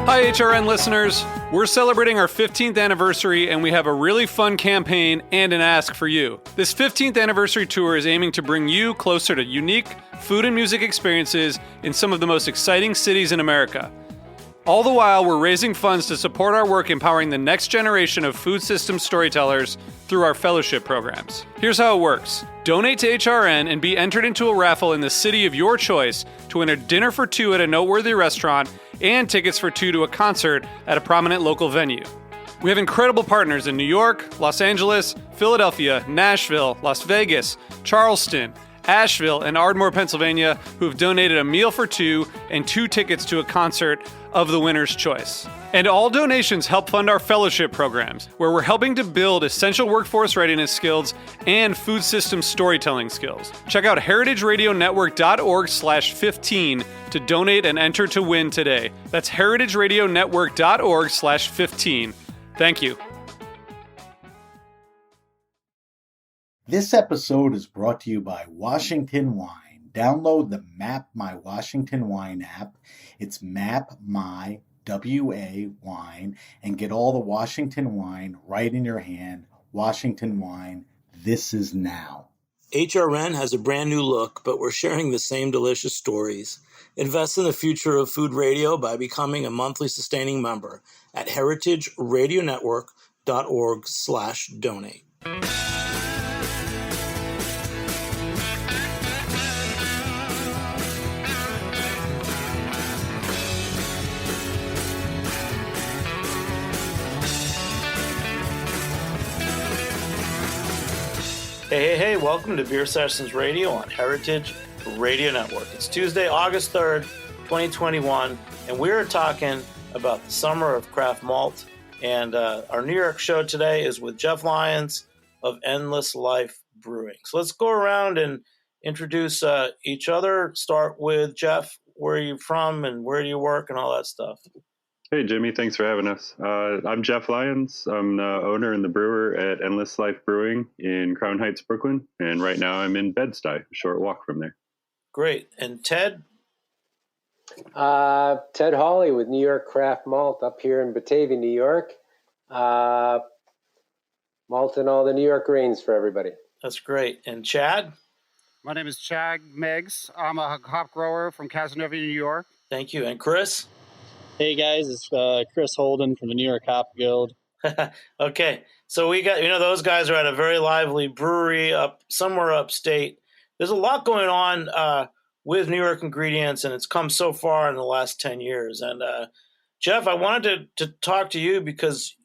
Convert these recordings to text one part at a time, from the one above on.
Hi, HRN listeners. We're celebrating our 15th anniversary, and we have a really fun campaign and an ask for you. This 15th anniversary tour is aiming to bring you closer to unique food and music experiences in some of the most exciting cities in America. All the while, we're raising funds to support our work empowering the next generation of food systems storytellers through our fellowship programs. Here's how it works. Donate to HRN and be entered into a raffle in the city of your choice to win a dinner for two at a noteworthy restaurant and tickets for two to a concert at a prominent local venue. We have incredible partners in New York, Los Angeles, Philadelphia, Nashville, Las Vegas, Charleston, Asheville, and Ardmore, Pennsylvania, who have donated a meal for two and two tickets to a concert of the winner's choice. And all donations help fund our fellowship programs, where we're helping to build essential workforce readiness skills and food system storytelling skills. Check out heritageradionetwork.org/15 to donate and enter to win today. That's heritageradionetwork.org/15. Thank you. This episode is brought to you by Washington Wine. Download the Map My Washington Wine app. It's Map My WA Wine, and get all the Washington wine right in your hand. Washington Wine, this is now. HRN has a brand new look, but we're sharing the same delicious stories. Invest in the future of food radio by becoming a monthly sustaining member at heritageradionetwork.org/donate. Hey, welcome to Beer Sessions Radio on Heritage Radio Network. It's Tuesday, August 3rd, 2021, and we're talking about the summer of craft malt. And our New York show today is with Jeff Lyons of Endless Life Brewing. So let's go around and introduce each other. Start with Jeff. Where are you from and where do you work and all that stuff? Hey, Jimmy. Thanks for having us. I'm Jeff Lyons. I'm the owner and the brewer at Endless Life Brewing in Crown Heights, Brooklyn. And right now I'm in Bed-Stuy, a short walk from there. Great. And Ted? Ted Hawley with New York Craft Malt up here in Batavia, New York. Malt and all the New York grains for everybody. That's great. And Chad? My name is Chad Meggs. I'm a hop grower from Casanova, New York. Thank you. And Chris? Hey guys, it's Chris Holden from the New York Hop Guild. Okay, so we got, those guys are at a very lively brewery up somewhere upstate. There's a lot going on with New York ingredients, and it's come so far in the last 10 years. And Jeff, I wanted to talk to you because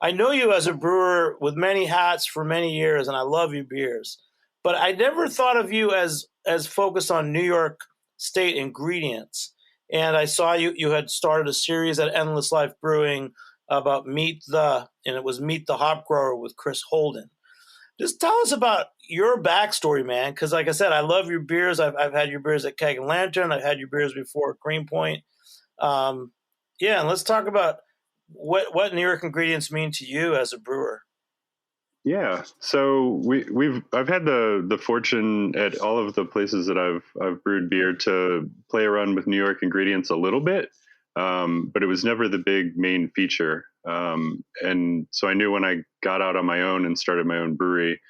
I know you as a brewer with many hats for many years, and I love your beers. But I never thought of you as focused on New York State ingredients. And I saw you had started a series at Endless Life Brewing about Meet the Hop Grower with Chris Holden. Just tell us about your backstory, man, because like I said, I love your beers. I've had your beers at Keg and Lantern. I've had your beers before at Greenpoint. And let's talk about what New York ingredients mean to you as a brewer. Yeah, so I've had the fortune at all of the places that I've brewed beer to play around with New York ingredients a little bit, but it was never the big main feature. And so I knew when I got out on my own and started my own brewery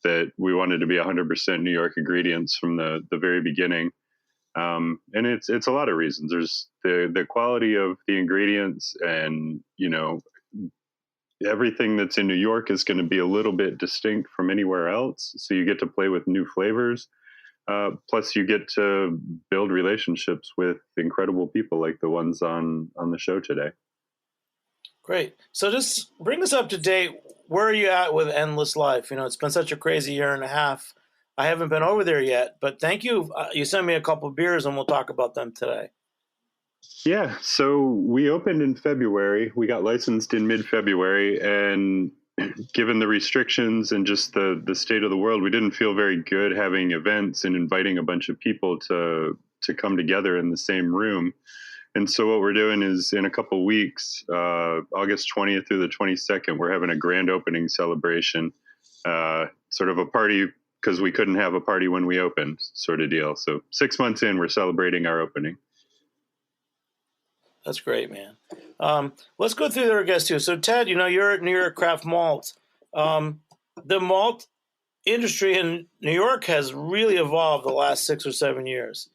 that we wanted to be 100% New York ingredients from the very beginning. And it's a lot of reasons. There's the quality of the ingredients, and everything that's in New York is going to be a little bit distinct from anywhere else. So you get to play with new flavors. Plus you get to build relationships with incredible people like the ones on the show today. Great. So just bring us up to date. Where are you at with Endless Life? It's been such a crazy year and a half. I haven't been over there yet, but thank you. You sent me a couple of beers and we'll talk about them today. Yeah, so we opened in February. We got licensed in mid-February, and given the restrictions and just the state of the world, we didn't feel very good having events and inviting a bunch of people to come together in the same room. And so what we're doing is in a couple weeks, August 20th through the 22nd, we're having a grand opening celebration, sort of a party because we couldn't have a party when we opened sort of deal. So 6 months in, we're celebrating our opening. That's great, man. Let's go through their guests too. So Ted, you're at New York Craft Malt. The malt industry in New York has really evolved the last 6 or 7 years.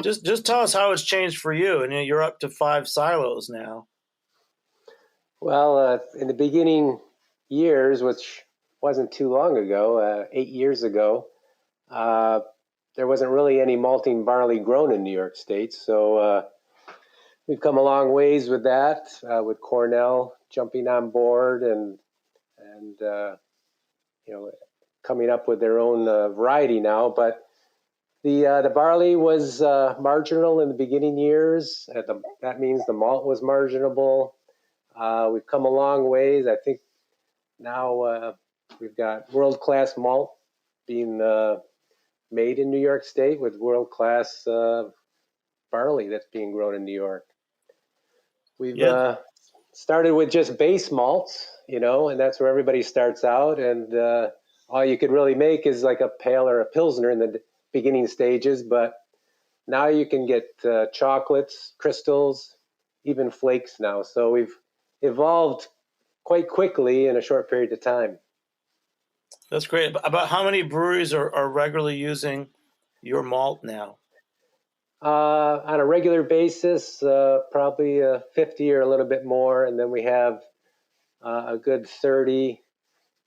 Just tell us how it's changed for you. And you're up to 5 silos now. Well, in the beginning years, which wasn't too long ago, 8 years ago, there wasn't really any malting barley grown in New York State. So we've come a long ways with that, with Cornell jumping on board and coming up with their own variety now. But the barley was marginal in the beginning years. That means the malt was marginable. We've come a long ways. I think now we've got world-class malt being made in New York State with world-class barley that's being grown in New York. We've started with just base malts, and that's where everybody starts out. And all you could really make is like a pale or a pilsner in the beginning stages. But now you can get chocolates, crystals, even flakes now. So we've evolved quite quickly in a short period of time. That's great. About how many breweries are regularly using your malt now? On a regular basis, probably 50 or a little bit more. And then we have a good 30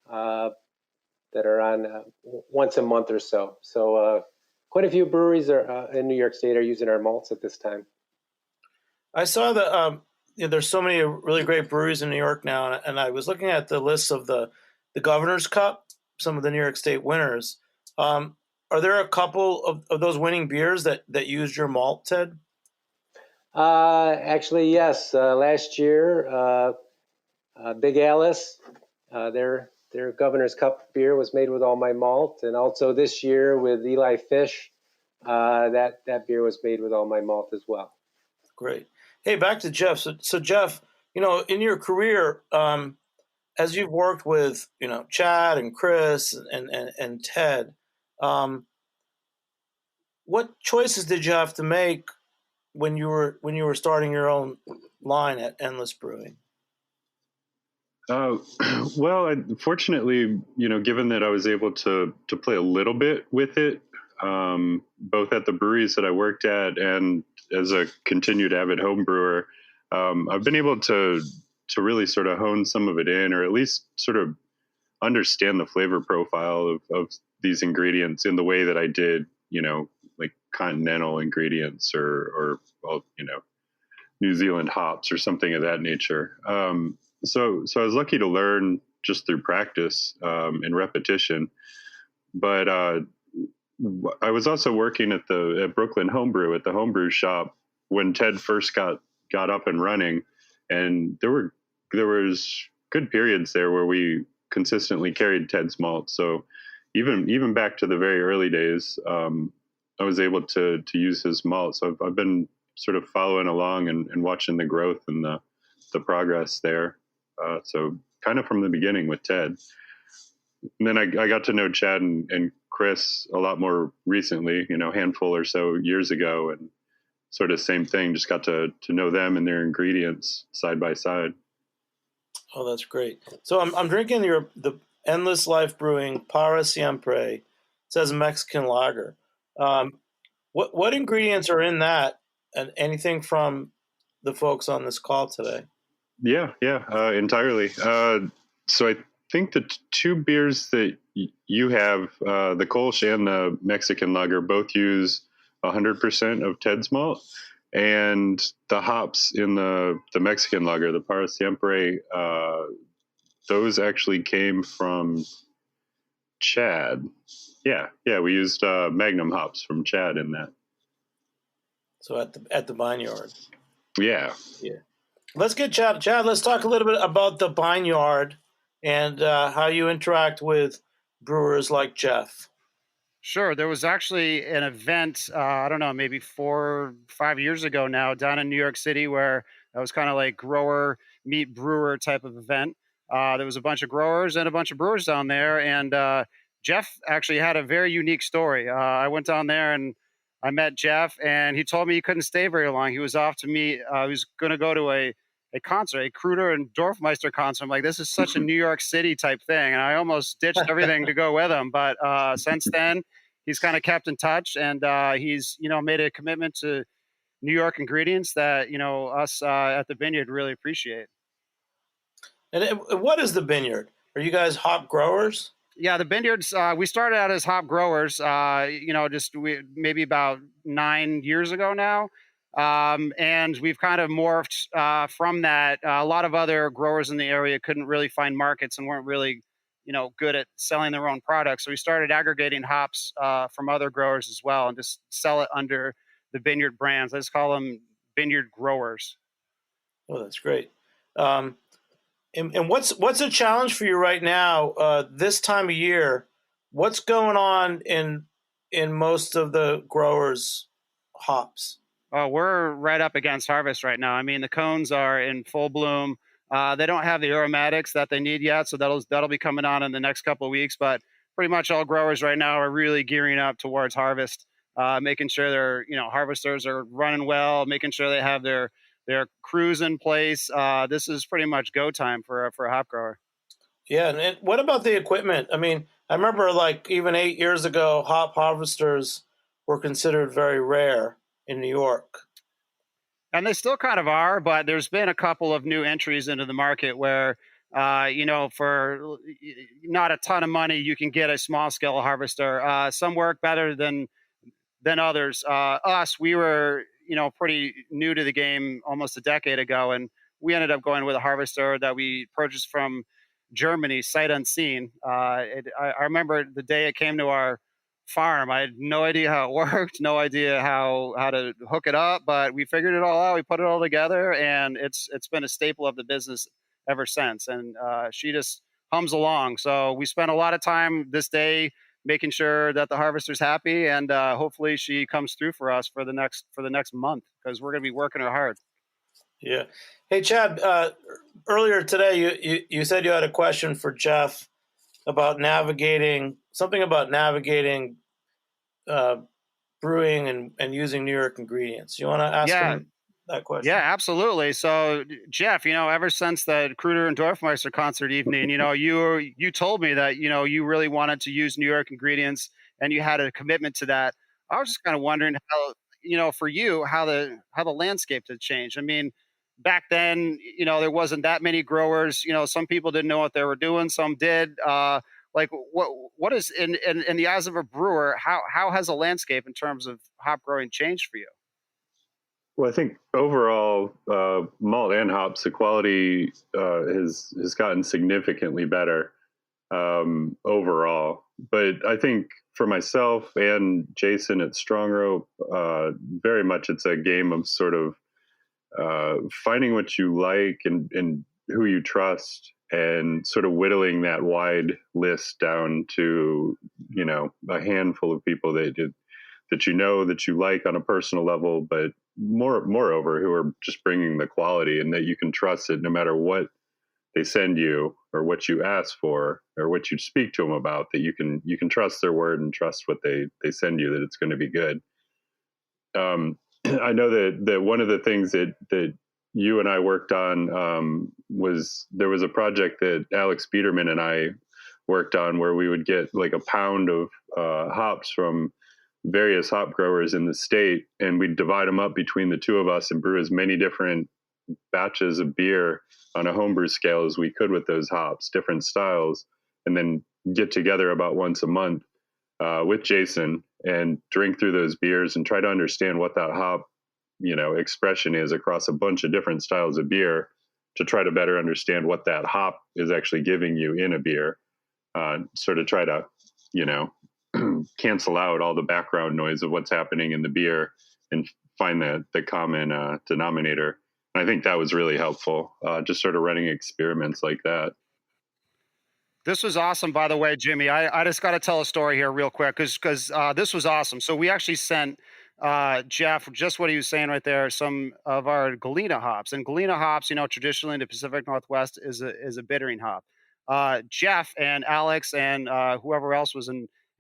that are on once a month or so. So quite a few breweries in New York State are using our malts at this time. I saw that there's so many really great breweries in New York now, and I was looking at the list of the Governor's Cup, some of the New York State winners. Are there a couple of those winning beers that used your malt, Ted? Actually, yes. Last year, Big Alice, their Governor's Cup beer was made with all my malt, and also this year with Eli Fish, that beer was made with all my malt as well. Great. Hey, back to Jeff. So Jeff, in your career, as you've worked with Chad and Chris and Ted, what choices did you have to make when you were starting your own line at Endless Brewing? Well, fortunately, given that I was able to play a little bit with it, both at the breweries that I worked at and as a continued avid home brewer, I've been able to really sort of hone some of it in, or at least sort of understand the flavor profile of these ingredients in the way that I did, like continental ingredients or New Zealand hops or something of that nature. So I was lucky to learn just through practice and repetition. But I was also working at Brooklyn Homebrew at the homebrew shop when Ted first got up and running, and there was good periods there where we consistently carried Ted's malt. So even back to the very early days, I was able to use his malt. So I've been sort of following along and watching the growth and the progress there. So kind of from the beginning with Ted. And then I got to know Chad and Chris a lot more recently, handful or so years ago, and sort of same thing, just got to know them and their ingredients side by side. Oh, that's great. So I'm drinking the Endless Life Brewing Para Siempre. It says Mexican lager. What ingredients are in that, and anything from the folks on this call today? Yeah, entirely. So I think the two beers that you have, the Kolsch and the Mexican lager, both use 100% of Ted's malt, and the hops in the Mexican lager, the Para Siempre, those actually came from Chad. Yeah, we used Magnum hops from Chad in that. So at the vineyard. Yeah. Let's get Chad. Chad, let's talk a little bit about the vineyard and how you interact with brewers like Jeff. Sure. There was actually an event, I don't know, maybe 4 or 5 years ago now down in New York City where it was kind of like grower-meet-brewer type of event. There was a bunch of growers and a bunch of brewers down there. And Jeff actually had a very unique story. I went down there and I met Jeff, and he told me he couldn't stay very long. He was off to meet. He was going to go to a concert, a Kruder and Dorfmeister concert. I'm like, this is such a New York City type thing, and I almost ditched everything to go with him. But since then, he's kind of kept in touch, and he's made a commitment to New York ingredients that us at the Vineyard really appreciate. And what is the Vineyard? Are you guys hop growers? Yeah, the Vineyards. We started out as hop growers. Maybe about 9 years ago now, and we've kind of morphed from that. A lot of other growers in the area couldn't really find markets and weren't really, good at selling their own products. So we started aggregating hops from other growers as well, and just sell it under the Vineyard brands. Let's call them Vineyard growers. Oh, that's great. And what's a challenge for you right now this time of year? What's going on in most of the growers' hops? Oh, we're right up against harvest right now. I mean, the cones are in full bloom. They don't have the aromatics that they need yet, so that'll be coming on in the next couple of weeks. But pretty much all growers right now are really gearing up towards harvest, making sure their harvesters are running well, making sure they have their crews in place. This is pretty much go time for a hop grower. Yeah, and what about the equipment? I mean, I remember like even 8 years ago, hop harvesters were considered very rare in New York. And they still kind of are, but there's been a couple of new entries into the market where, for not a ton of money, you can get a small scale harvester. Some work better than others. We were pretty new to the game almost a decade ago, and we ended up going with a harvester that we purchased from Germany, sight unseen. I remember the day it came to our farm. I had no idea how it worked, no idea how to hook it up, but we figured it all out. We put it all together, and it's been a staple of the business ever since. And she just hums along. So we spent a lot of time this day making sure that the harvester's happy, and hopefully she comes through for us for the next month, because we're going to be working her hard. Yeah. Hey, Chad, earlier today, you said you had a question for Jeff about navigating brewing and using New York ingredients. You want to ask him that question? Yeah, absolutely. So, Jeff, ever since the Kruder and Dorfmeister concert evening, you told me that, you really wanted to use New York ingredients and you had a commitment to that. I was just kind of wondering how, for you, how the landscape had changed. I mean, back then, there wasn't that many growers. Some people didn't know what they were doing. Some did. What is in the eyes of a brewer? How has the landscape in terms of hop growing changed for you? Well, I think overall, malt and hops, the quality has gotten significantly better overall. But I think for myself and Jason at Strong Rope, very much it's a game of sort of finding what you like and who you trust, and sort of whittling that wide list down to, a handful of people that you like on a personal level, but moreover, who are just bringing the quality, and that you can trust it no matter what they send you or what you ask for or what you speak to them about, that you can trust their word and trust what they send you, that it's going to be good. I know that one of the things that you and I worked on was a project that Alex Biederman and I worked on, where we would get like a pound of hops from various hop growers in the state, and we'd divide them up between the two of us and brew as many different batches of beer on a homebrew scale as we could with those hops, different styles, and then get together about once a month with Jason and drink through those beers and try to understand what that hop expression is across a bunch of different styles of beer, to try to better understand what that hop is actually giving you in a beer, sort of try to cancel out all the background noise of what's happening in the beer and find the common denominator. And I think that was really helpful, just sort of running experiments like that. This was awesome, by the way, Jimmy. I just got to tell a story here real quick, because this was awesome. So we actually sent Jeff just what he was saying right there, some of our Galena hops. And Galena hops, traditionally in the Pacific Northwest is a bittering hop. Jeff and Alex and whoever else was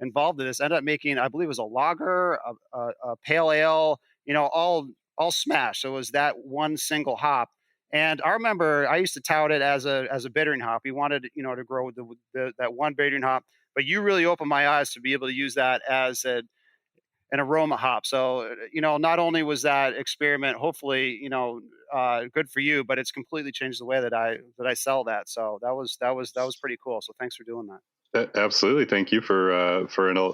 involved in this. Ended up making, I believe it was a lager, a pale ale, all smashed. So it was that one single hop. And I remember I used to tout it as a bittering hop. We wanted, to grow that one bittering hop, but you really opened my eyes to be able to use that as an aroma hop. So, not only was that experiment hopefully, good for you, but it's completely changed the way that I sell that. So that was pretty cool. So thanks for doing that. Absolutely. Thank you for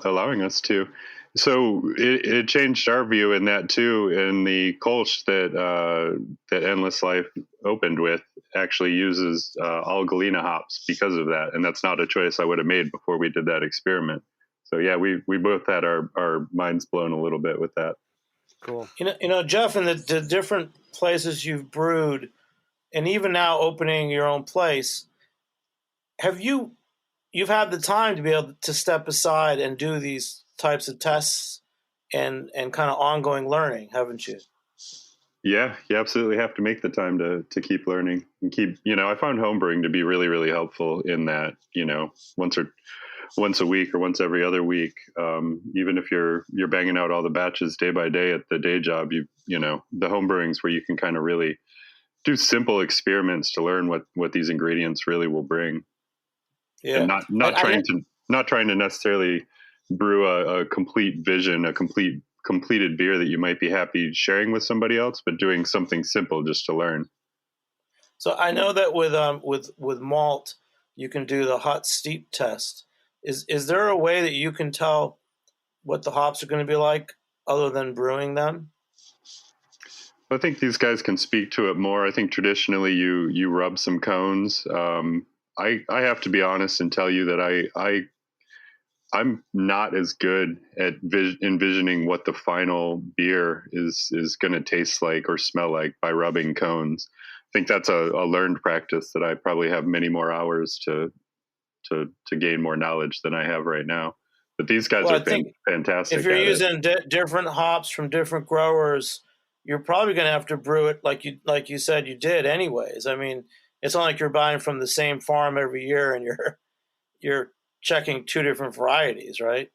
allowing us to. So it changed our view in that too. In the Kolsch that Endless Life opened with actually uses all Galena hops because of that, and that's not a choice I would have made before we did that experiment. So yeah, we both had our minds blown a little bit with that. Cool. Jeff, in the different places you've brewed, and even now opening your own place, you've had the time to be able to step aside and do these types of tests and kind of ongoing learning, haven't you? Yeah, you absolutely have to make the time to keep learning and keep, I found homebrewing to be really, really helpful in that, once a week or once every other week, even if you're banging out all the batches day by day at the day job, the homebrewing's where you can kind of really do simple experiments to learn what these ingredients really will bring. Yeah. And not trying to necessarily brew a complete vision, a completed beer that you might be happy sharing with somebody else, but doing something simple just to learn. So I know that with malt, you can do the hot steep test. Is there a way that you can tell what the hops are going to be like other than brewing them? I think these guys can speak to it more. I think traditionally you rub some cones. I have to be honest and tell you that I'm not as good at envisioning what the final beer is going to taste like or smell like by rubbing cones. I think that's a learned practice that I probably have many more hours to gain more knowledge than I have right now. But these guys are fantastic. If you're using different hops from different growers, you're probably going to have to brew it like you said you did anyways. I mean, it's not like you're buying from the same farm every year and you're checking two different varieties, right?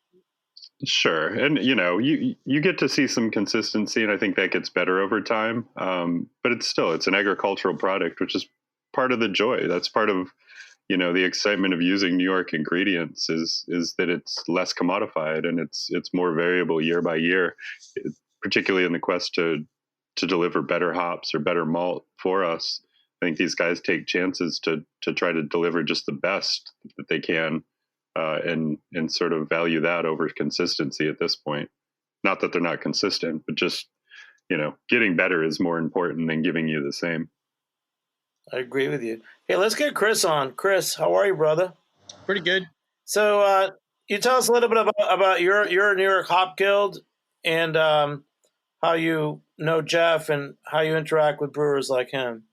Sure. And, you get to see some consistency, and I think that gets better over time. But it's an agricultural product, which is part of the joy. That's part of, the excitement of using New York ingredients is that it's less commodified and it's more variable year by year, particularly in the quest to deliver better hops or better malt for us. I think these guys take chances to try to deliver just the best that they can, and sort of value that over consistency at this point. Not that they're not consistent, but just, getting better is more important than giving you the same. I agree with you. Hey, let's get Chris on. Chris, how are you, brother? Pretty good. So you tell us a little bit about your New York Hop Guild and how you know Jeff and how you interact with brewers like him.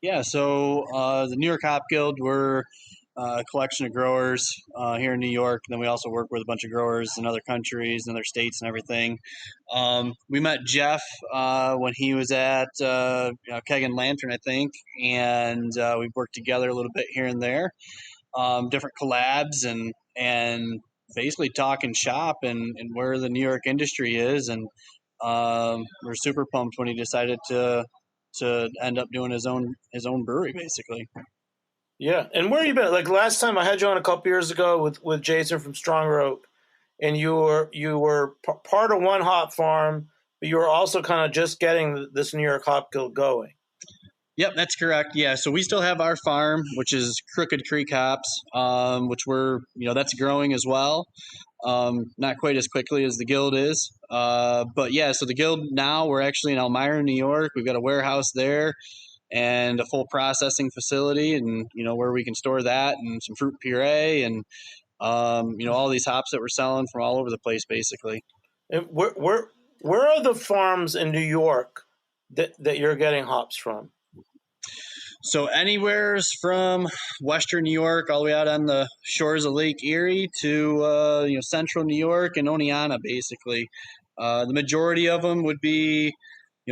Yeah, so the New York Hop Guild, we're a collection of growers here in New York. And then we also work with a bunch of growers in other countries and other states and everything. We met Jeff when he was at Keg and Lantern, I think, and we've worked together a little bit here and there, different collabs and basically talking shop and where the New York industry is. And we're super pumped when he decided to end up doing his own brewery, basically. Yeah, and where you been? Like last time I had you on a couple years ago with Jason from Stronger Oak, and you were part of one hop farm, but you were also kind of just getting this New York Hop Guild going. Yep, that's correct. Yeah, so we still have our farm, which is Crooked Creek Hops, which that's growing as well. Not quite as quickly as the Guild is. But yeah, so the Guild now, we're actually in Elmira, New York. We've got a warehouse there and a full processing facility, and where we can store that and some fruit puree and all these hops that we're selling from all over the place, basically. And where are the farms in New York that you're getting hops from? So anywhere's from Western New York all the way out on the shores of Lake Erie to Central New York and Oneonta, basically. The majority of them would be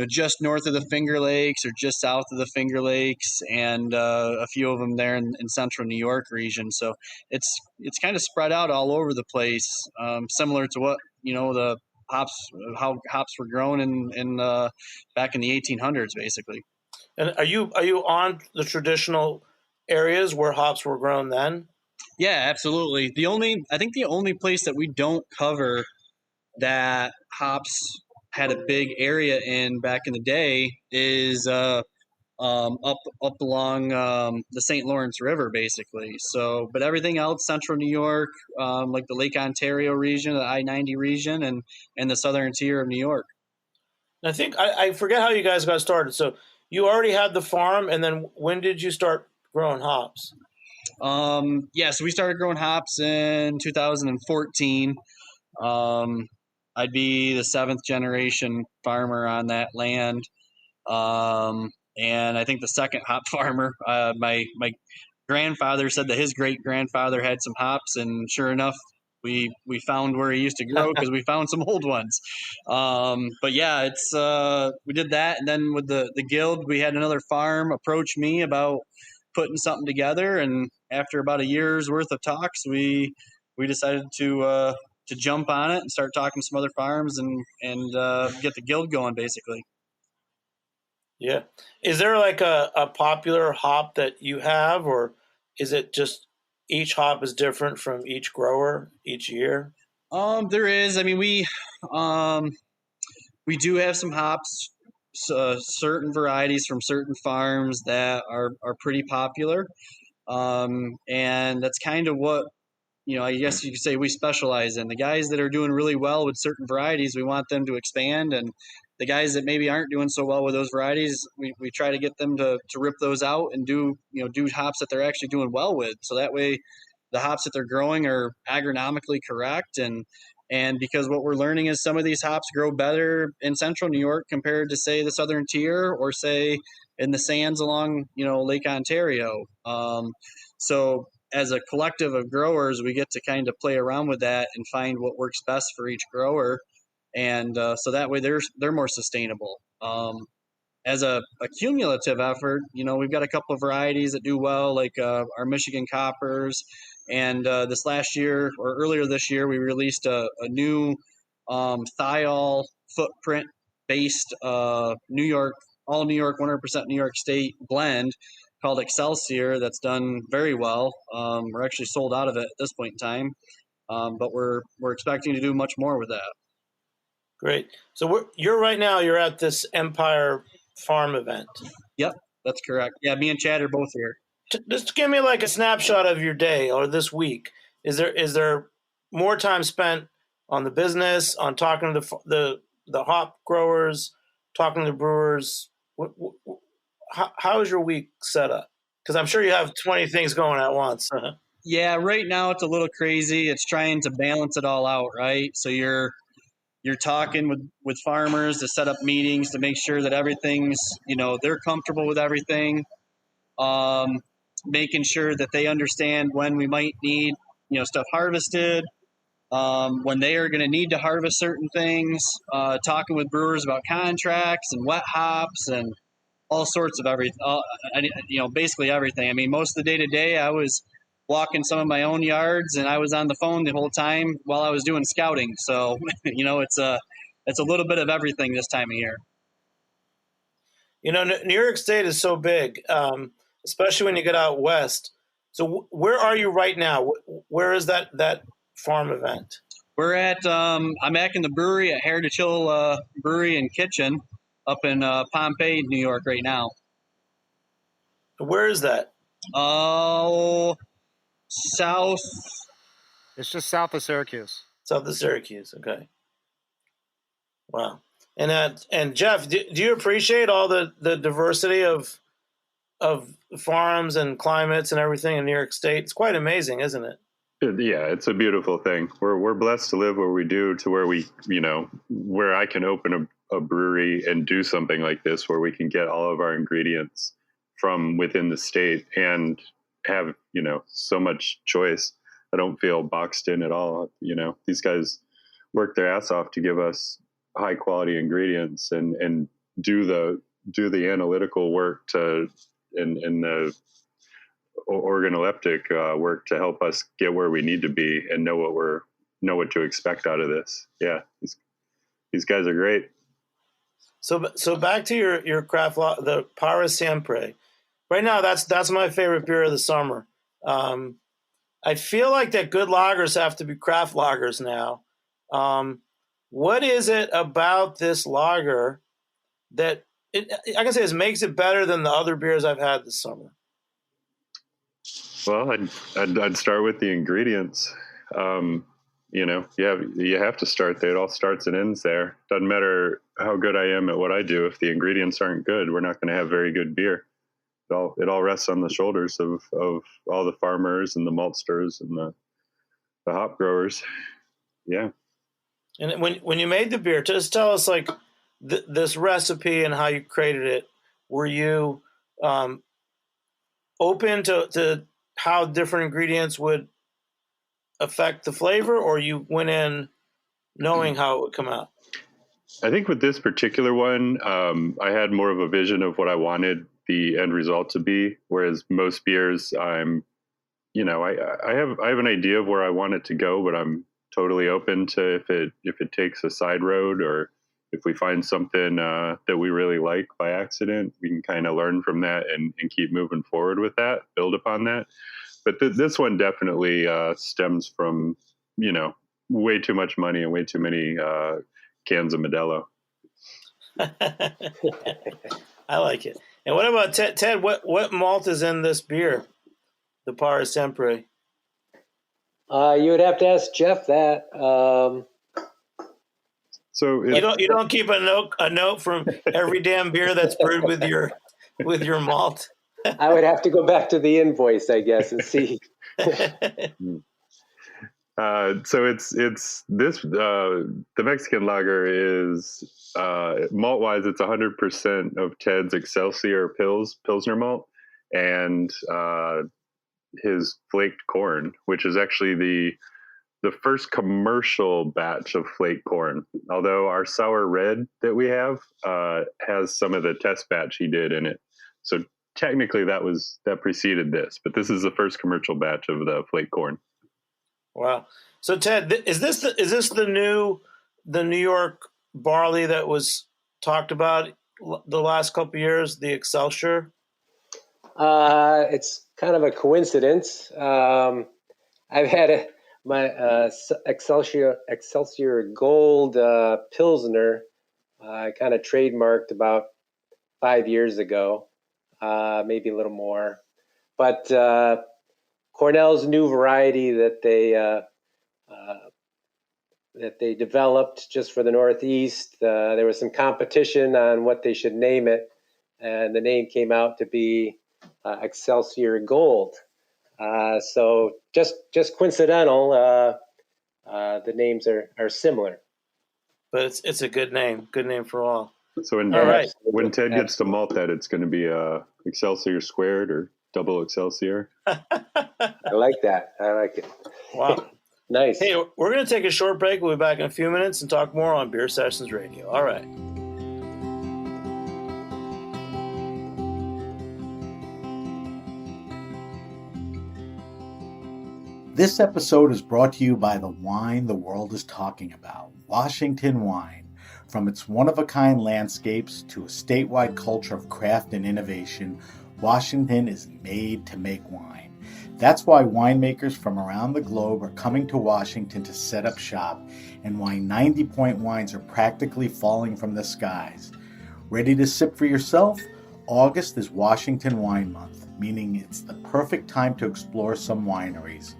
just north of the Finger Lakes or just south of the Finger Lakes, and a few of them there in central New York region. So it's kind of spread out all over the place, similar to what the how hops were grown in back in the 1800s, basically. And are you on the traditional areas where hops were grown then? Yeah, absolutely. I think the only place that we don't cover that hops had a big area in back in the day is up along the St. Lawrence River, basically. So, but everything else, central New York, like the Lake Ontario region, the I-90 region, and the southern tier of New York. I think I forget how you guys got started. So you already had the farm, and then when did you start growing hops? So we started growing hops in 2014. I'd be the 7th generation farmer on that land. And I think the second hop farmer, my grandfather said that his great grandfather had some hops, and sure enough, we found where he used to grow because we found some old ones. But yeah, it's we did that, and then with the guild, we had another farm approach me about putting something together, and after about a year's worth of talks, we decided to jump on it and start talking to some other farms and get the guild going, basically. Yeah. Is there like a popular hop that you have, or is it just each hop is different from each grower each year? There is. I mean, we do have some hops, certain varieties from certain farms that are pretty popular. And that's kind of what, I guess you could say we specialize in. The guys that are doing really well with certain varieties, we want them to expand, and the guys that maybe aren't doing so well with those varieties, we try to get them to rip those out and do hops that they're actually doing well with. So that way the hops that they're growing are agronomically correct, and because what we're learning is some of these hops grow better in central New York compared to, say, the southern tier, or say in the sands along Lake Ontario. So as a collective of growers, we get to kind of play around with that and find what works best for each grower, and so that way they're more sustainable. As a cumulative effort, we've got a couple of varieties that do well, like our Michigan Coppers, and this last year or earlier this year, we released a new thiol footprint based New York 100% New York State blend called Excelsior that's done very well. We're actually sold out of it at this point in time, but we're expecting to do much more with that. Great. So you're at this Empire Farm event. Yep, that's correct. Yeah, me and Chad are both here. Just give me like a snapshot of your day or this week. Is there more time spent on the business, on talking to the hop growers, talking to the brewers? How is your week set up? Because I'm sure you have 20 things going at once. Yeah, right now it's a little crazy. It's trying to balance it all out, right? So you're talking with farmers to set up meetings to make sure that everything's, they're comfortable with everything. Making sure that they understand when we might need, stuff harvested, when they are going to need to harvest certain things, talking with brewers about contracts and wet hops and all sorts of everything, basically everything. I mean, most of the day-to-day, I was walking some of my own yards, and I was on the phone the whole time while I was doing scouting. So, it's a little bit of everything this time of year. New York State is so big, especially when you get out west. So where are you right now? Where is that farm event? We're at, I'm back in the brewery at Heritage Hill Brewery and Kitchen up in Pompeii, New York right now. Where is that? Oh, south. It's just south of Syracuse. South of Syracuse, okay. Wow. And Jeff, do you appreciate all the diversity of farms and climates and everything in New York State? It's quite amazing, isn't it? Yeah, it's a beautiful thing. We're blessed to live where we do, to where we, where I can open a brewery and do something like this, where we can get all of our ingredients from within the state and have, so much choice. I don't feel boxed in at all. These guys work their ass off to give us high quality ingredients and do the analytical work and the organoleptic work to help us get where we need to be and know what to expect out of this. Yeah, these guys are great. So back to your craft the Para Siempre. Right now, that's my favorite beer of the summer. I feel like that good lagers have to be craft lagers now. What is it about this lager that I can say it makes it better than the other beers I've had this summer? Well, I'd start with the ingredients. You have to start there. It all starts and ends there. Doesn't matter how good I am at what I do. If the ingredients aren't good, we're not going to have very good beer. It all rests on the shoulders of all the farmers and the maltsters and the hop growers. Yeah. And when you made the beer, just tell us like this recipe and how you created it. Were you open to how different ingredients would affect the flavor, or you went in knowing how it would come out? I think with this particular one, I had more of a vision of what I wanted the end result to be. Whereas most beers, I have an idea of where I want it to go, but I'm totally open to if it takes a side road, or if we find something that we really like by accident, we can kind of learn from that and keep moving forward with that, build upon that. But this one definitely stems from, way too much money and way too many cans of Modelo. I like it. And what about Ted? What malt is in this beer, the Para Siempre? You would have to ask Jeff that. So you don't keep a note from every damn beer that's brewed with your malt. I would have to go back to the invoice, I guess, and see. So it's this the Mexican lager is malt wise, it's 100% of Ted's Excelsior Pilsner malt and his flaked corn, which is actually the first commercial batch of flaked corn. Although our sour red that we have has some of the test batch he did in it, so technically that preceded this, but this is the first commercial batch of the flaked corn. Wow. So Ted, is this the New York barley that was talked about the last couple of years, the Excelsior? It's kind of a coincidence. I've had my Excelsior Gold Pilsner. I kind of trademarked about 5 years ago, maybe a little more. But Cornell's new variety that they developed just for the Northeast. There was some competition on what they should name it, and the name came out to be Excelsior Gold. So just coincidental. The names are similar, but it's a good name for all. So when Ted gets to malt that, it's going to be Excelsior squared or double Excelsior. I like that. I like it. Wow. Nice. Hey, we're going to take a short break. We'll be back in a few minutes and talk more on Beer Sessions Radio. All right. This episode is brought to you by the wine the world is talking about, Washington wine. From its one-of-a-kind landscapes to a statewide culture of craft and innovation, Washington is made to make wine. That's why winemakers from around the globe are coming to Washington to set up shop, and why 90-point wines are practically falling from the skies. Ready to sip for yourself? August is Washington Wine Month, meaning it's the perfect time to explore some wineries,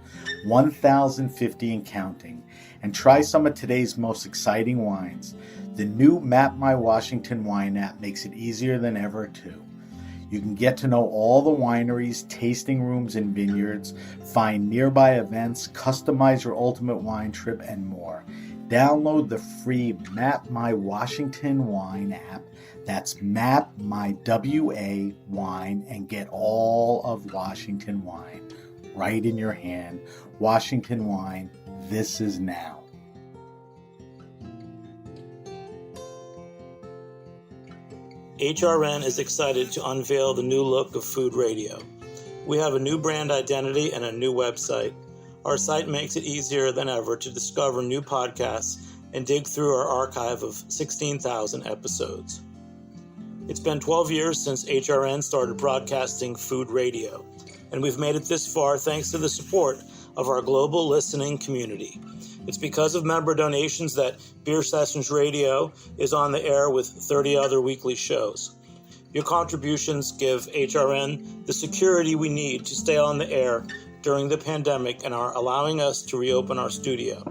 1,050 and counting, and try some of today's most exciting wines. The new Map My Washington Wine app makes it easier than ever, too. You can get to know all the wineries, tasting rooms, and vineyards, find nearby events, customize your ultimate wine trip, and more. Download the free Map My Washington Wine app. That's Map My WA Wine, and get all of Washington wine right in your hand. Washington wine, this is now. HRN is excited to unveil the new look of food radio. We have a new brand identity and a new website. Our site makes it easier than ever to discover new podcasts and dig through our archive of 16,000 episodes. It's been 12 years since HRN started broadcasting food radio, and we've made it this far thanks to the support of our global listening community. It's because of member donations that Beer Sessions Radio is on the air with 30 other weekly shows. Your contributions give HRN the security we need to stay on the air during the pandemic and are allowing us to reopen our studio.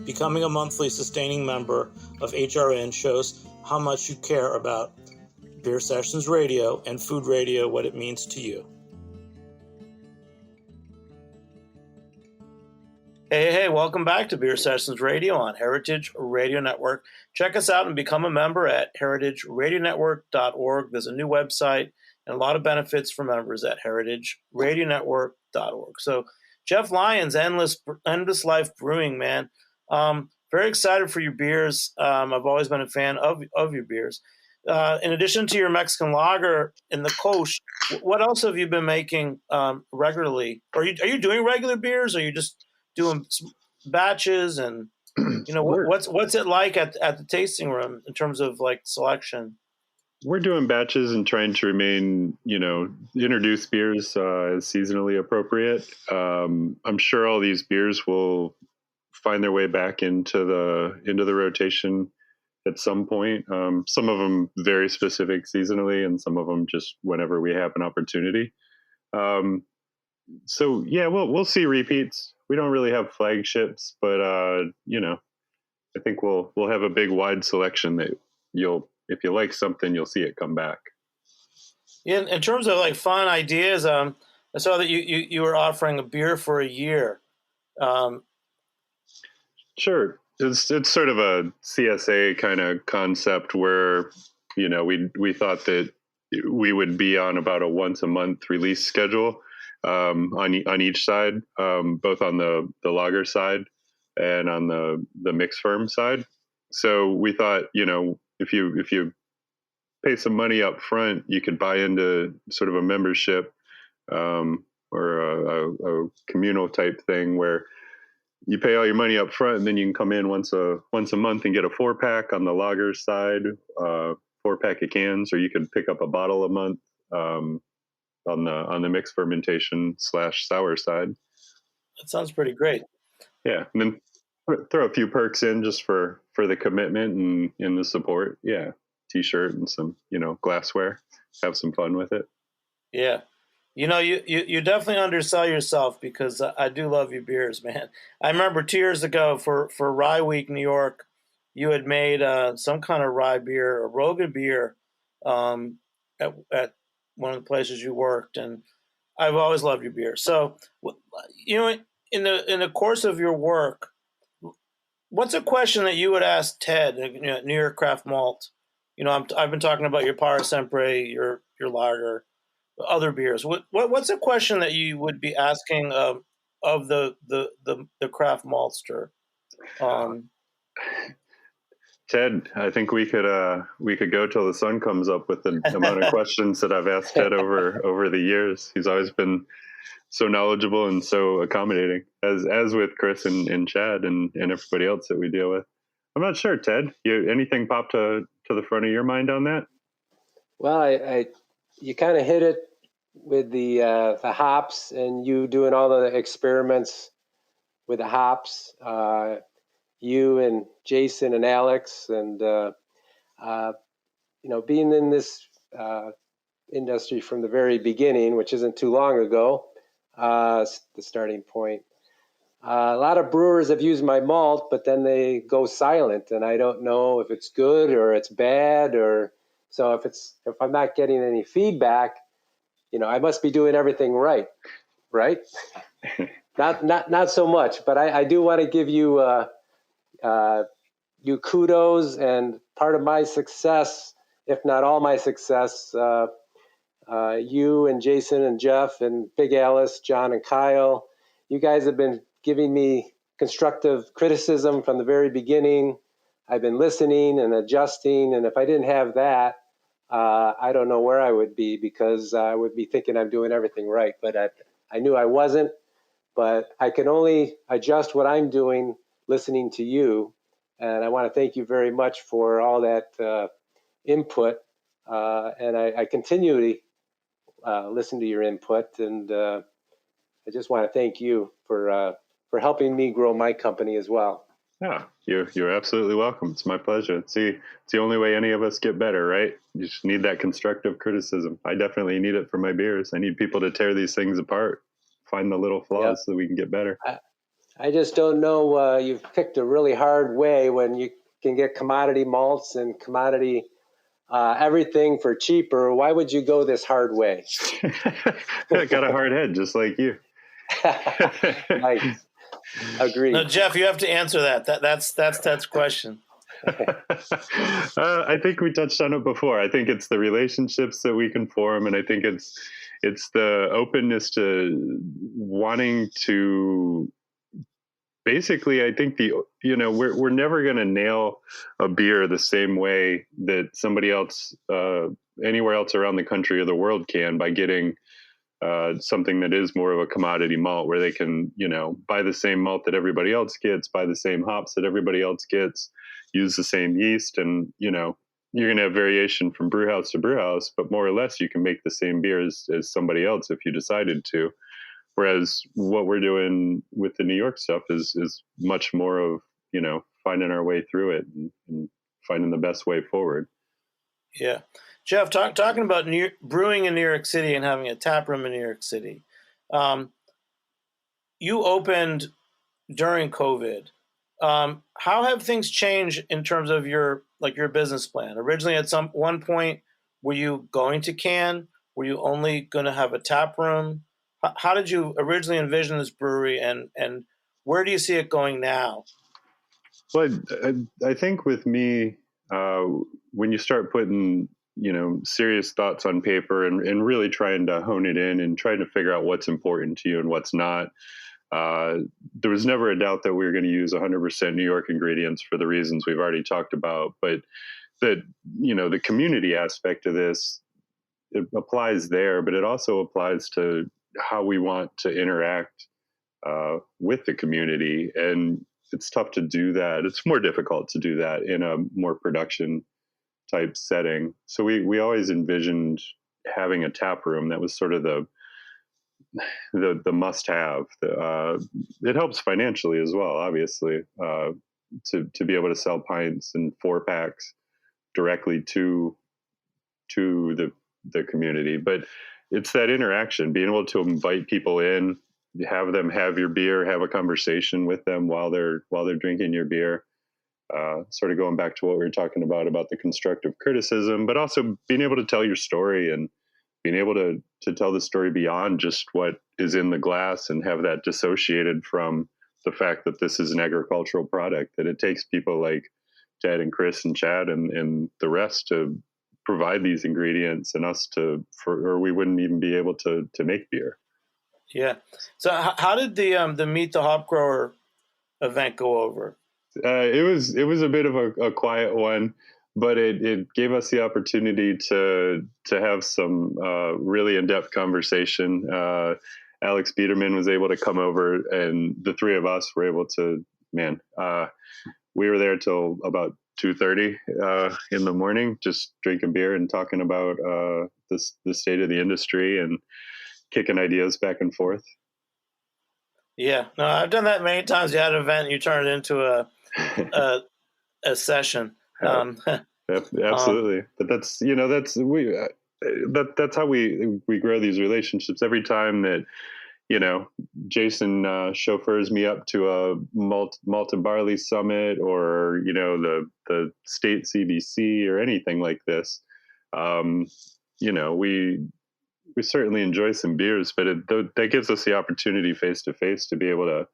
Becoming a monthly sustaining member of HRN shows how much you care about Beer Sessions Radio and food radio, what it means to you. Hey, welcome back to Beer Sessions Radio on Heritage Radio Network. Check us out and become a member at heritageradionetwork.org. There's a new website and a lot of benefits for members at heritageradionetwork.org. So, Jeff Lyons, Endless Life Brewing, man. Very excited for your beers. I've always been a fan of your beers. In addition to your Mexican lager and the Kolsch, what else have you been making regularly? Are you doing regular beers, or are you just doing batches? And what's it like at the tasting room in terms of like selection? We're doing batches and trying to remain, introduce beers as seasonally appropriate. I'm sure all these beers will find their way back into the rotation at some point. Some of them very specific seasonally, and some of them just whenever we have an opportunity. So yeah, we'll see repeats. We don't really have flagships, but I think we'll have a big wide selection that if you like something, you'll see it come back. Yeah, in terms of like fun ideas, I saw that you were offering a beer for a year. Sure. It's sort of a CSA kind of concept where, we thought that we would be on about a once a month release schedule on each side, both on the lager side and on the mix firm side. So we thought, if you pay some money up front, you could buy into sort of a membership or a communal type thing where you pay all your money up front, and then you can come in once a month and get a 4-pack on the lager side, 4-pack of cans, or you could pick up a bottle a month on the mixed fermentation / sour side. That sounds pretty great. Yeah, and then throw a few perks in just for the commitment and the support. Yeah, T-shirt and some glassware. Have some fun with it. Yeah. You definitely undersell yourself, because I do love your beers, man. I remember 2 years ago for Rye Week, New York, you had made some kind of rye beer, a Roga beer, at one of the places you worked, and I've always loved your beer. So, in the course of your work, what's a question that you would ask Ted at New York Craft Malt? I've been talking about your Para Sempre, your lager, other beers. What's a question that you would be asking of the craft maltster? Ted, I think we could go till the sun comes up with the amount of questions that I've asked Ted over the years. He's always been so knowledgeable and so accommodating, as with Chris and Chad and everybody else that we deal with. I'm not sure, Ted. Anything popped to the front of your mind on that? Well, you kind of hit it with the hops, and you doing all the experiments with the hops. You and Jason and Alex, and being in this industry from the very beginning, which isn't too long ago, the starting point. A lot of brewers have used my malt, but then they go silent, and I don't know if it's good or it's bad, or so if I'm not getting any feedback, I must be doing everything right? Not so much, but I do want to give you you kudos, and part of my success, if not all my success, you and Jason and Jeff and Big Alice, John and Kyle, you guys have been giving me constructive criticism from the very beginning. I've been listening and adjusting, and if I didn't have that, I don't know where I would be, because I would be thinking I'm doing everything right. But I knew I wasn't. But I can only adjust what I'm doing listening to you. And I want to thank you very much for all that input. And I continually listen to your input. And I just want to thank you for helping me grow my company as well. Yeah, you're absolutely welcome. It's my pleasure. It's the only way any of us get better, right? You just need that constructive criticism. I definitely need it for my beers. I need people to tear these things apart, find the little flaws so we can get better. I just don't know. You've picked a really hard way when you can get commodity malts and commodity everything for cheaper. Why would you go this hard way? I got a hard head, just like you. Nice. Agreed. No, Jeff, you have to answer that. That's Ted's question. I think we touched on it before. I think it's the relationships that we can form, and I think it's the openness to wanting to. Basically, I think we're never going to nail a beer the same way that somebody else anywhere else around the country or the world can, by getting something that is more of a commodity malt, where they can, buy the same malt that everybody else gets, buy the same hops that everybody else gets, use the same yeast. And, you're going to have variation from brew house to brew house, but more or less you can make the same beer as somebody else if you decided to. Whereas what we're doing with the New York stuff is much more of, finding our way through it and finding the best way forward. Yeah. Jeff, talking about brewing in New York City and having a tap room in New York City. You opened during COVID. How have things changed in terms of your business plan? Originally, at one point, were you going to can? Were you only going to have a tap room? How did you originally envision this brewery, and where do you see it going now? Well, I think with me, when you start putting, serious thoughts on paper and really trying to hone it in and trying to figure out what's important to you and what's not, there was never a doubt that we were going to use 100% New York ingredients for the reasons we've already talked about. But that, the community aspect of this, it applies there, but it also applies to how we want to interact with the community. And it's tough to do that. It's more difficult to do that in a more production type setting. So we always envisioned having a tap room. That was sort of the must have. It helps financially as well, obviously, to be able to sell pints and 4-packs directly to the community. But it's that interaction, being able to invite people in, have them have your beer, have a conversation with them while they're drinking your beer. Sort of going back to what we were talking about the constructive criticism, but also being able to tell your story and being able to tell the story beyond just what is in the glass, and have that dissociated from the fact that this is an agricultural product, that it takes people like Ted and Chris and Chad and the rest to provide these ingredients, and us or we wouldn't even be able to make beer. Yeah. So how did the Meet the Hop Grower event go over? It was a bit of a quiet one, but it gave us the opportunity to have some really in-depth conversation. Alex Biederman was able to come over, and the three of us were able to, we were there till about 2:30 in the morning, just drinking beer and talking about the state of the industry and kicking ideas back and forth. Yeah, no, I've done that many times. You had an event, you turn it into a session. Absolutely, but that's how we grow these relationships. Every time that Jason chauffeurs me up to a malt and barley summit, or the state CBC or anything like this, we certainly enjoy some beers, but that gives us the opportunity face to face to be able to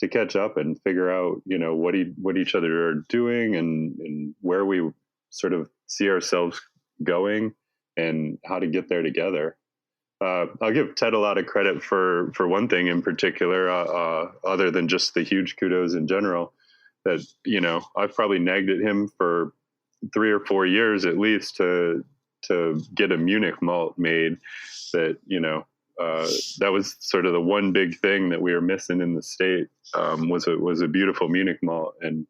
catch up and figure out what each other are doing and where we sort of see ourselves going and how to get there together. I'll give Ted a lot of credit for one thing in particular, other than just the huge kudos in general, that I've probably nagged at him for 3 or 4 years at least to to get a Munich malt made. That that was sort of the one big thing that we were missing in the state, was a beautiful Munich malt. And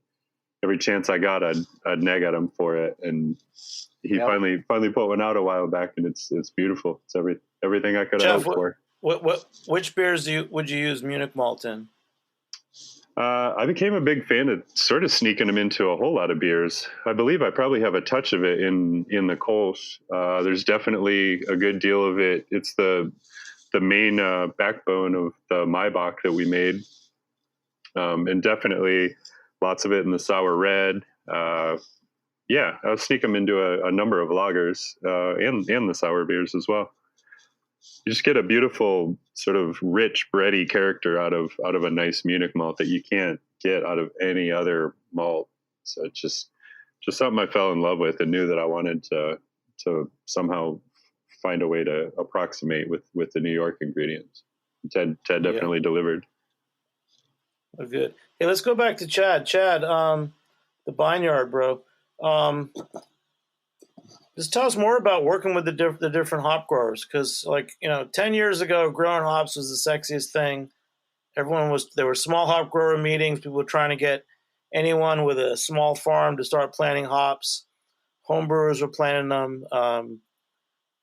every chance I got, I'd nag at him for it. And he finally put one out a while back, and it's beautiful. It's everything I could have hoped for. Which beers would you use Munich malt in? I became a big fan of sort of sneaking them into a whole lot of beers. I believe I probably have a touch of it in the Kolsch. There's definitely a good deal of it. It's the main backbone of the Maibach that we made, and definitely lots of it in the sour red. I'll sneak them into a number of lagers and the sour beers as well. You just get a beautiful sort of rich bready character out of a nice Munich malt that you can't get out of any other malt. So it's just something I fell in love with and knew that I wanted to somehow find a way to approximate with the New York ingredients. Ted definitely delivered. Oh, good. Hey, let's go back to Chad. Chad, the Vineyard, bro. Just tell us more about working with the different hop growers, because 10 years ago, growing hops was the sexiest thing. There were small hop grower meetings. People were trying to get anyone with a small farm to start planting hops. Homebrewers were planting them.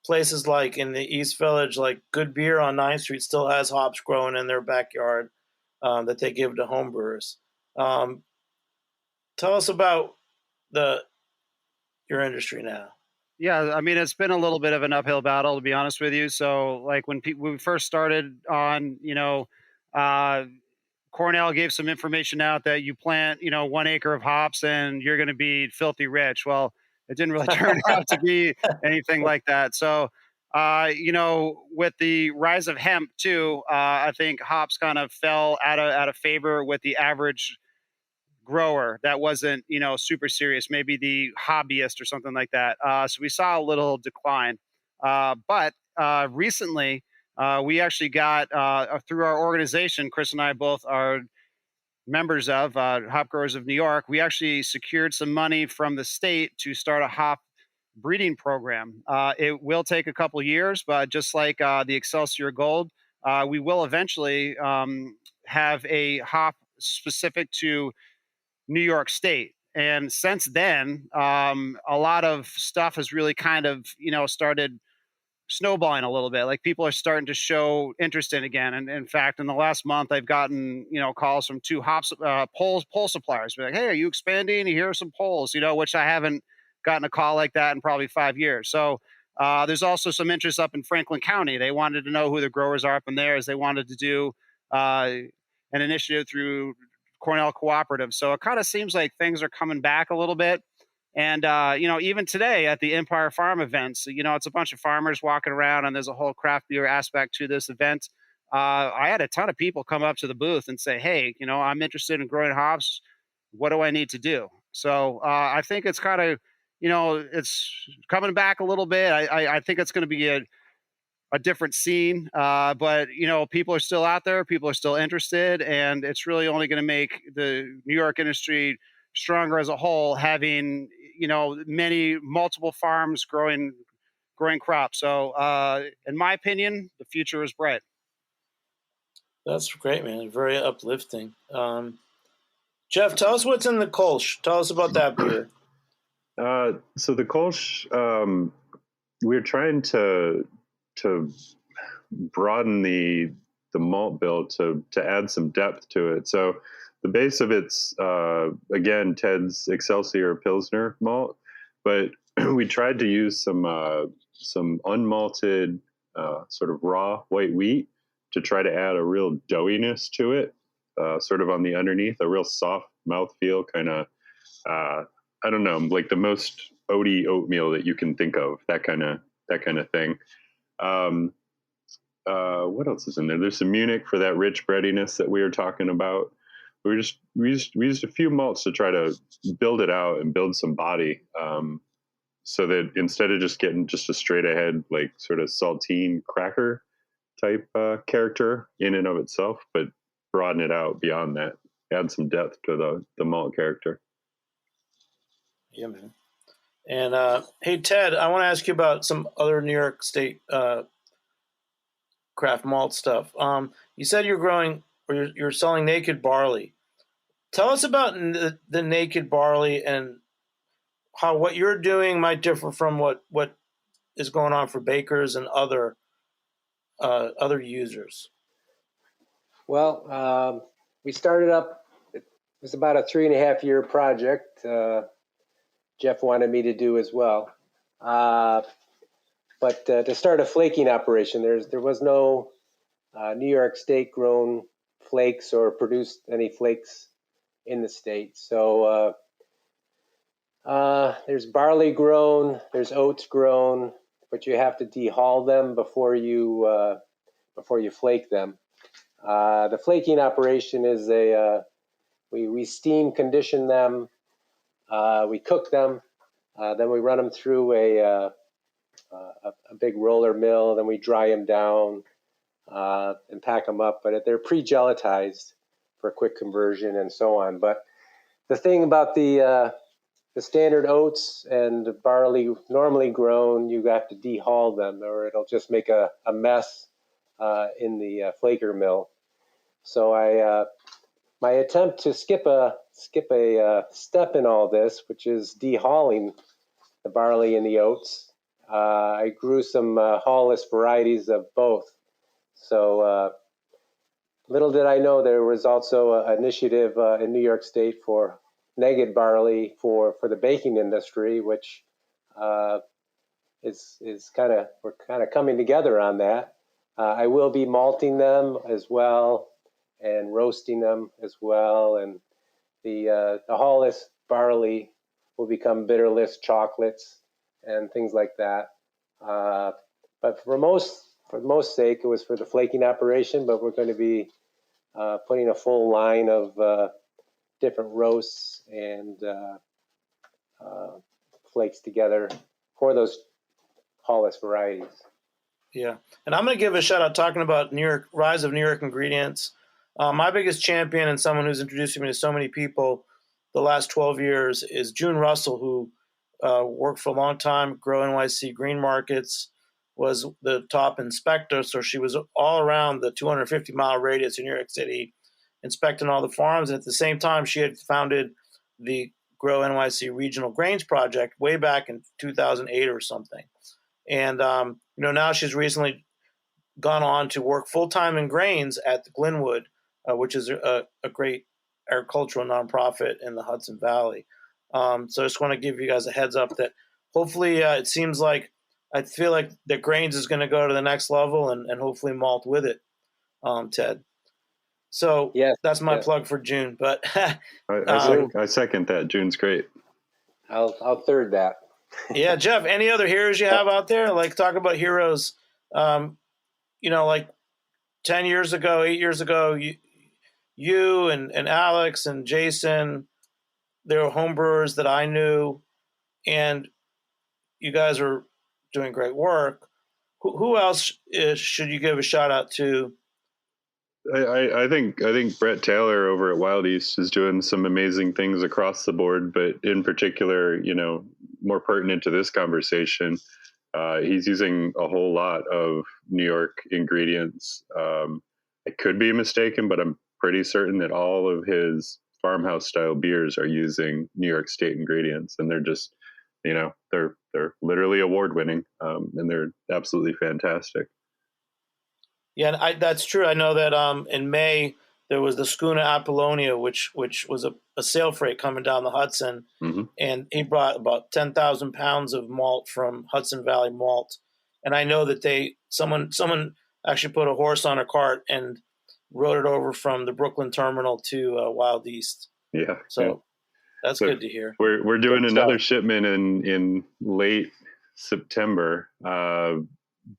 Places like in the East Village, like Good Beer on 9th Street, still has hops growing in their backyard that they give to homebrewers. Tell us about your industry now. Yeah, I mean, it's been a little bit of an uphill battle, to be honest with you. So, like when we first started on, Cornell gave some information out that you plant, 1 acre of hops and you're going to be filthy rich. Well, it didn't really turn out to be anything like that. So, with the rise of hemp too, I think hops kind of fell out of favor with the average grower that wasn't, super serious, maybe the hobbyist or something like that. So we saw a little decline. But recently, we actually got, through our organization, Chris and I both are members of Hop Growers of New York, we actually secured some money from the state to start a hop breeding program. It will take a couple years, but just like the Excelsior Gold, we will eventually have a hop specific to New York State. And since then, a lot of stuff has really kind of, started snowballing a little bit. Like people are starting to show interest in again. And in fact, in the last month, I've gotten, calls from 2 pole suppliers. Be like, hey, are you expanding? Here are some poles, which I haven't gotten a call like that in probably 5 years. So there's also some interest up in Franklin County. They wanted to know who the growers are up in there, as they wanted to do an initiative through Cornell Cooperative. So it kind of seems like things are coming back a little bit. And, even today at the Empire Farm events, it's a bunch of farmers walking around, and there's a whole craft beer aspect to this event. I had a ton of people come up to the booth and say, hey, I'm interested in growing hops. What do I need to do? So I think it's kind of, it's coming back a little bit. I think it's going to be a different scene, but people are still out there, people are still interested, and it's really only going to make the New York industry stronger as a whole, having multiple farms growing crops. So in my opinion, the future is bright. That's great, man. Very uplifting. Jeff, tell us what's in the Kolsch. Tell us about that beer. So the Kolsch, we're trying to broaden the malt bill to add some depth to it. So the base of it's again Ted's Excelsior Pilsner malt, but we tried to use some unmalted sort of raw white wheat to try to add a real doughiness to it, sort of on the underneath, a real soft mouthfeel, kind of I don't know, like the most oaty oatmeal that you can think of, that kind of thing. What else is in there? There's some Munich for that rich breadiness that we were talking about. We used a few malts to try to build it out and build some body, so that instead of just getting just a straight ahead, like sort of saltine cracker type character in and of itself, but broaden it out beyond that, add some depth to the malt character. Yeah, man. And hey, Ted, I want to ask you about some other New York State craft malt stuff. You said you're growing or you're selling naked barley. Tell us about the naked barley and how what you're doing might differ from what is going on for bakers and other users. Well, we started up. It was about a 3.5 year project. Jeff wanted me to do as well. But to start a flaking operation, there was no New York State grown flakes or produced any flakes in the state. So there's barley grown, there's oats grown, but you have to dehull them before you flake them. The flaking operation is we steam condition them, we cook them, then we run them through a big roller mill, then we dry them down and pack them up. But they're pre-gelatized for quick conversion and so on. But the thing about the standard oats and barley normally grown, you have to dehull them, or it'll just make a mess in the flaker mill. So my attempt to skip a step in all this, which is dehulling the barley and the oats. I grew some hullless varieties of both. So little did I know there was also an initiative in New York State for naked barley for the baking industry, which is we're kind of coming together on that. I will be malting them as well and roasting them as well, and the hullless barley will become bitterless chocolates and things like that. But for the most sake, it was for the flaking operation, but we're going to be putting a full line of different roasts and flakes together for those hullless varieties. Yeah, and I'm going to give a shout out talking about rise of New York ingredients. My biggest champion and someone who's introducing me to so many people the last 12 years is June Russell, who worked for a long time, Grow NYC Green Markets, was the top inspector. So she was all around the 250-mile radius in New York City, inspecting all the farms. And at the same time, she had founded the Grow NYC Regional Grains Project way back in 2008 or something. And now she's recently gone on to work full-time in grains at the Glenwood, which is a great agricultural nonprofit in the Hudson Valley. So I just want to give you guys a heads up that hopefully it seems like I feel like the grains is going to go to the next level and hopefully malt with it, Ted. So yes, that's my plug for June. But I second that. June's great. I'll third that. Yeah, Jeff, any other heroes you have out there? Like, talk about heroes. Like 10 years ago, 8 years ago, you and Alex and Jason, they were homebrewers that I knew, and you guys are doing great work. Who else should you give a shout out to? I think Brett Taylor over at Wild East is doing some amazing things across the board, but in particular, more pertinent to this conversation, he's using a whole lot of New York ingredients. I could be mistaken, but I'm pretty certain that all of his farmhouse style beers are using New York State ingredients, and they're just, they're literally award winning, and they're absolutely fantastic. Yeah, that's true. I know that in May there was the schooner Apollonia, which was a sail freight coming down the Hudson, and he brought about 10,000 pounds of malt from Hudson Valley Malt. And I know that someone actually put a horse on a cart and rode it over from the Brooklyn terminal to Wild East. Yeah, so that's good to hear. We're doing another shipment in late September.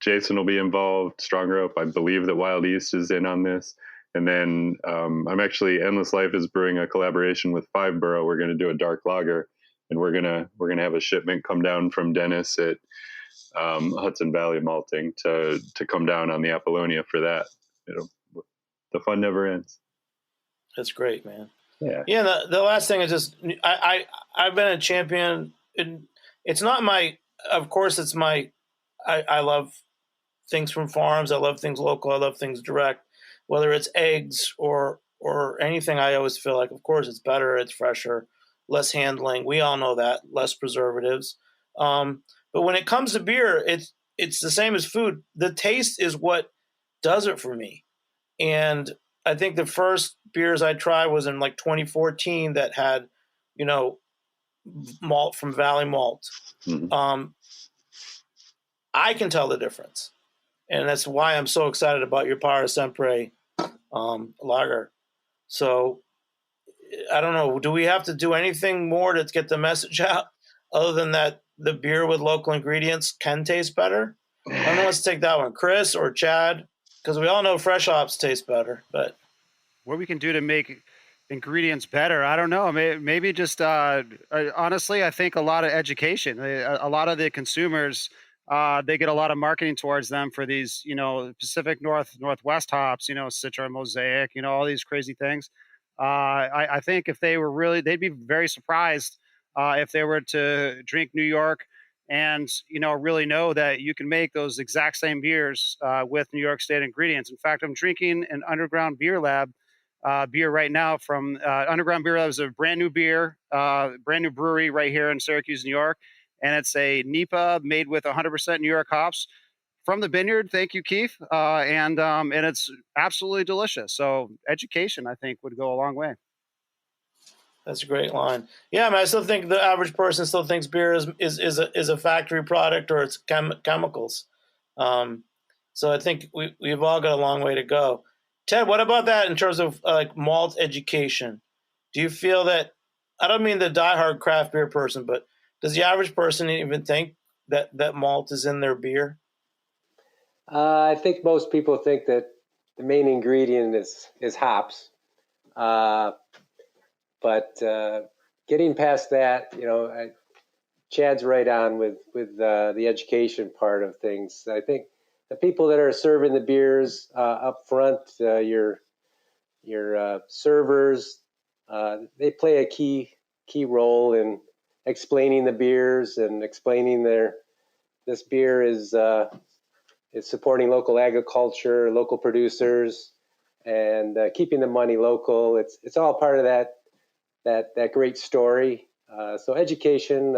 Jason will be involved. Strong Rope, I believe that Wild East is in on this. And then I'm actually Endless Life is brewing a collaboration with Five Borough. We're going to do a dark lager, and we're gonna have a shipment come down from Dennis at Hudson Valley Malting to come down on the Apollonia for that. The fun never ends. That's great, man. Yeah. Yeah. The last thing is just I've been a champion it's not my, of course, it's my, I love things from farms. I love things local. I love things direct, whether it's eggs or anything. I always feel like, of course, it's better. It's fresher, less handling. We all know that, less preservatives. But when it comes to beer, it's the same as food. The taste is what does it for me. And I think the first beers I tried was in like 2014 that had, malt from Valley Malt. Mhm. I can tell the difference. And that's why I'm so excited about your Para Sempre lager. So I don't know. Do we have to do anything more to get the message out other than that the beer with local ingredients can taste better? I don't know. Let's take that one. Chris or Chad? Because we all know fresh hops taste better. But What we can do to make ingredients better, I don't know. Maybe just honestly, I think a lot of education. A lot of the consumers, they get a lot of marketing towards them for these, Pacific Northwest hops, Citra, Mosaic, all these crazy things. I think if they were really, they'd be very surprised if they were to drink New York and, really know that you can make those exact same beers with New York State ingredients. In fact, I'm drinking an Underground Beer Lab beer right now from Underground Beer Lab. Is a brand new beer, brand new brewery right here in Syracuse, New York. And it's a NEPA made with 100% New York hops from the vineyard. Thank you, Keith. And it's absolutely delicious. So education, I think, would go a long way. that's a great line. Yeah, I mean, I still think the average person still thinks beer is a factory product or it's chemicals. So I think we've all got a long way to go. Ted, what about that in terms of like malt education? Do you feel that, I don't mean the diehard craft beer person, but does the average person even think that malt is in their beer? I think most people think that the main ingredient is hops. But getting past that, Chad's right on with the education part of things. I think the people that are serving the beers up front, your servers, they play a key role in explaining the beers and explaining this beer is supporting local agriculture, local producers, and keeping the money local. It's all part of that great story. So education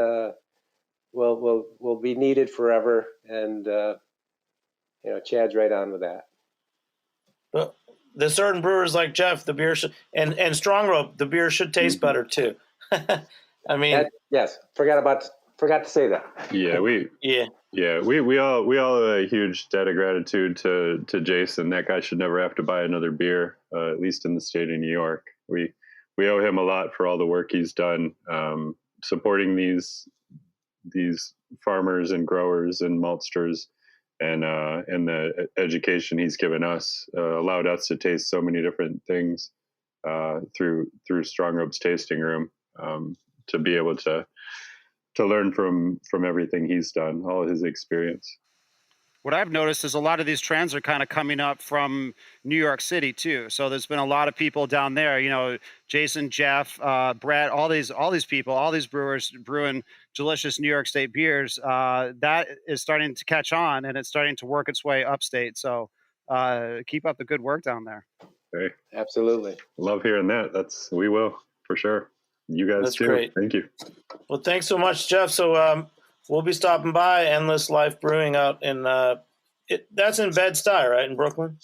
will be needed forever, and Chad's right on with that. But there's certain brewers like Jeff, the beer should, and Strong Rope, the beer should taste better too. I mean, yes, forgot to say that. Yeah, we all have a huge debt of gratitude to Jason. That guy should never have to buy another beer, at least in the state of New York. We owe him a lot for all the work he's done, supporting these farmers and growers and maltsters, and the education he's given us allowed us to taste so many different things through Strong Rope's tasting room, to be able to learn from everything he's done, all of his experience. What I've noticed is a lot of these trends are kind of coming up from New York City too. So there's been a lot of people down there, Jason, Jeff, Brett, all these people, all these brewers brewing delicious New York State beers. That is starting to catch on, and it's starting to work its way upstate. So keep up the good work down there. Hey, absolutely. Love hearing that. We will, for sure. You guys That's too. Great. Thank you. Well, thanks so much, Jeff. So we'll be stopping by Endless Life Brewing out in that's in Bed-Stuy, right, in Brooklyn?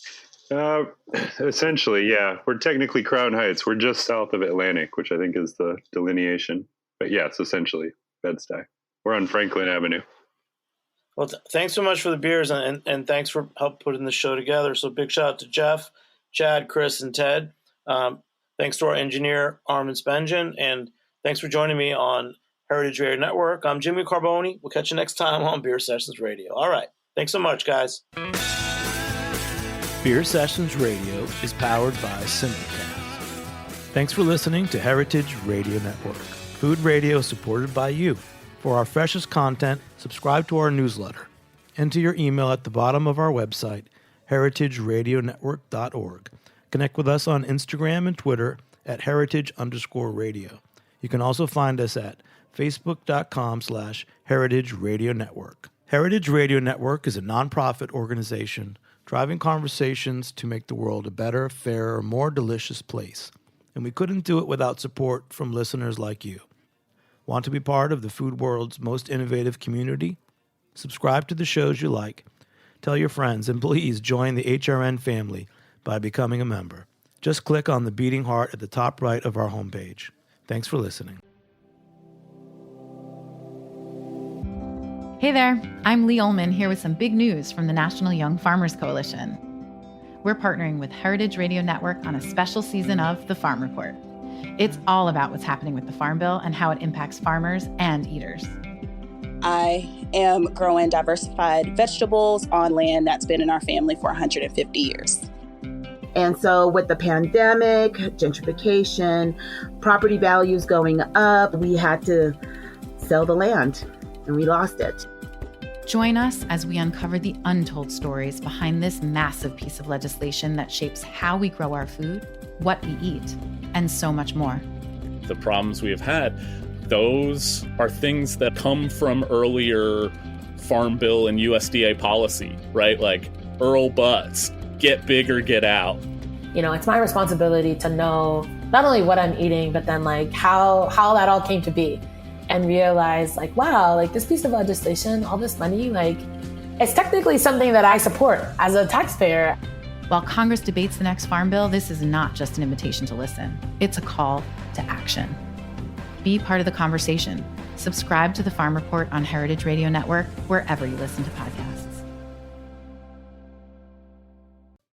Essentially, yeah. We're technically Crown Heights. We're just south of Atlantic, which I think is the delineation. But yeah, it's essentially Bed-Stuy. We're on Franklin Avenue. Well, thanks so much for the beers, and thanks for help putting the show together. So big shout out to Jeff, Chad, Chris, and Ted. Thanks to our engineer, Armin Spengen, and thanks for joining me on Heritage Radio Network. I'm Jimmy Carboni. We'll catch you next time on Beer Sessions Radio. All right. Thanks so much, guys. Beer Sessions Radio is powered by Simplecast. Thanks for listening to Heritage Radio Network, food radio supported by you. For our freshest content, subscribe to our newsletter. Enter your email at the bottom of our website, heritageradionetwork.org. Connect with us on Instagram and Twitter at heritage_radio. You can also find us at facebook.com/Heritage Radio Network. Heritage Radio Network is a nonprofit organization driving conversations to make the world a better, fairer, more delicious place. And we couldn't do it without support from listeners like you. Want to be part of the food world's most innovative community? Subscribe to the shows you like. Tell your friends, and please join the HRN family by becoming a member. Just click on the beating heart at the top right of our homepage. Thanks for listening. Hey there, I'm Lee Ullman here with some big news from the National Young Farmers Coalition. We're partnering with Heritage Radio Network on a special season of The Farm Report. It's all about what's happening with the Farm Bill and how it impacts farmers and eaters. I am growing diversified vegetables on land that's been in our family for 150 years. And so with the pandemic, gentrification, property values going up, we had to sell the land and we lost it. Join us as we uncover the untold stories behind this massive piece of legislation that shapes how we grow our food, what we eat, and so much more. The problems we have had, those are things that come from earlier Farm Bill and USDA policy, right? Like Earl Butts, get big or get out. You know, it's my responsibility to know not only what I'm eating, but then like how that all came to be. And realize like, wow, like this piece of legislation, all this money, like it's technically something that I support as a taxpayer. While Congress debates the next Farm Bill, this is not just an invitation to listen. It's a call to action. Be part of the conversation. Subscribe to the Farm Report on Heritage Radio Network, wherever you listen to podcasts.